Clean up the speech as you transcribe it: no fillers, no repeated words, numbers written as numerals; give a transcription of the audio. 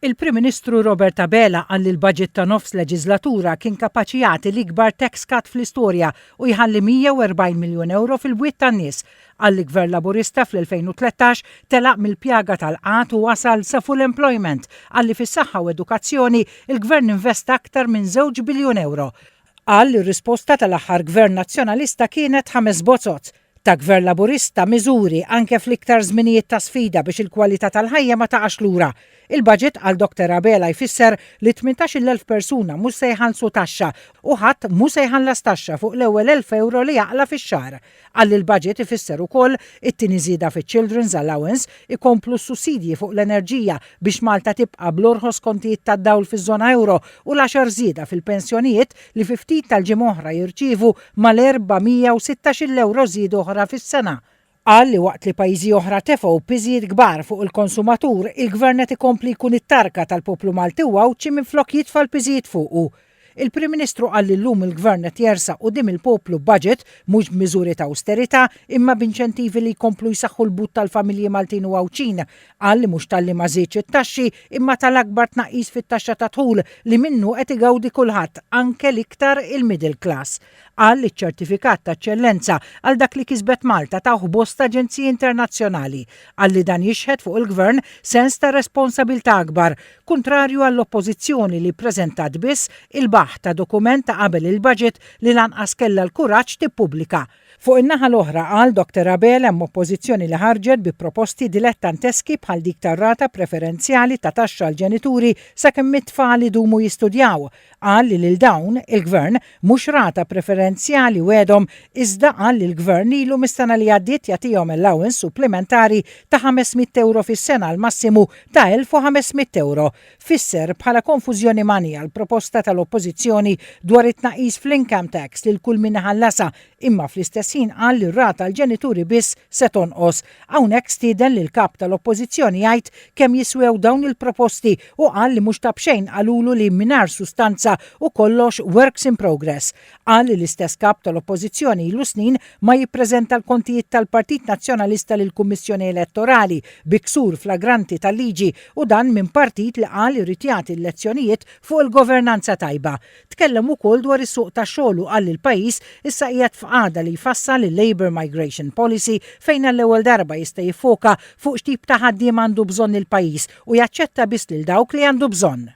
Il-Prim Ministru Robert Abela qal li l-budget ta' nofs leġislatura kien kapaċi jagħti l-ikbar tax cut fl-istorja u jħalli 140 miljun euro fil-bwiet tan-nies. Qal li Gvern Laburista fl-2013 telaq mill-pjaga tal-qat u wasal sa full employment. Qal li fis-saħħa u edukazzjoni il-Gvern investa aktar minn 2 biljun euro. Qal li r-risposta tal-aħħar Gvern Nazzjonalista kienet 5 bozzot. Ta' Gvern Laburista miżuri anke fl-iktar żminijiet ta' sfida biex il-kwalità tal-ħajja ma taqax lura. Il-budget għal Dr. Abela jfisser li 18,000 persuna mhux se jħallsu taxxa u ħadd mhux se jħallas taxxa fuq l-ewwel 1,000 euro li jaqla fix-xahar. Għal il-budget ifisser ukoll it-tieni żieda fiċ-Children's Allowance, ikomplu s-sussidji fuq l-enerġija biex Malta tibqa' bl-orħos kontijiet tad-dawl fiż-żona euro u l-10 żieda fil-pensjonijiet li fi ftit tal-ġimgħa oħra jirċievu mal-416 euro żieda oħra fis-sena. Qal li waqt li pajjiżi oħra tefgħu piżijiet kbar fuq il-konsumatur, il-Gvern qed ikompli jkun it-tarka tal-poplu Malti wawċi minflok jitfa' l-piżijiet fuqu. Il-Prim Ministru qal li llum il-Gvern qed jersaq quddiem il-poplu budget mhux b'miżuri ta' austerità imma b'inċentivi li jkomplu jsaħħu l-but tal-familji Maltin u Għawċin. Qal li mhux talli ma żiedx it-taxxi imma tal-akbar tnaqqis fit-taxxa ta' dħul li minnu qed igawdi kulħadd anke l-iktar il-middle class. Qal li ċ-ċertifikat ta' eċċellenza għal dak li kisbet Malta taħu bosta aġenziji internazzjonali. Qal li dan jixħed fuq il-Gvern sens ta' responsabilità akbar, kontrarju għall-oppożizzjoni li ppreżentat biss il-baħ ta' dokument ta' qabel il-budget li lanqas kellha l-kuraġġ tippubblika. Fuq in-naħa l-oħra qal Dr. Abela hemm oppożizzjoni li ħarġet bi proposti dilettanteski bħal dik tar-rata preferenzjali ta' taxxa għall ġenituri sakemm it-tfal idumu jistudjaw. Qal li lil dawn il-Gvern mhux rata preferenzjali wedhom iżda qal li l-Gvern ilu mis-sena li għaddiet jagħtihom allowance supplementari ta' 500 euro fis-sena l massimu ta' 1,500 euro. Fisser bħala konfużjoni manija l-proposta tal-oppożizzjoni dwar it-tnaqqis fl-income tax lil kull min ħallasa imma fl-istess ħin qal li r-rata l-ġenituri biss se tonqos. Hawnhekk stieden li l-kap tal-oppożizzjoni jgħid kemm jiswew dawn il-proposti u qal li mhux ta' bxejn qalulu li mingħajr sustanza u kollox works in progress. Qal li l-istess kap tal-oppożizzjoni ilu snin ma jippreżenta l-kontijiet tal-Partit Nazzjonalista lill-Kummissjoni Elettorali bi ksur flagranti tal-liġi u dan minn partit li qal irid jagħti l-lezzjonijiet fuq il-governanza tajba. Tkellem ukoll dwar is-suq tax-xogħol u qal li l-pajjiż issa qiegħed f'qagħda li jfassal il-Labour Migration Policy fejn għall-ewwel darba jista' jiffoka fuq x'tip ta' ħaddiem għandu bżonn il-pajjiż u jaċċetta biss lil dawk li għandu bżonn.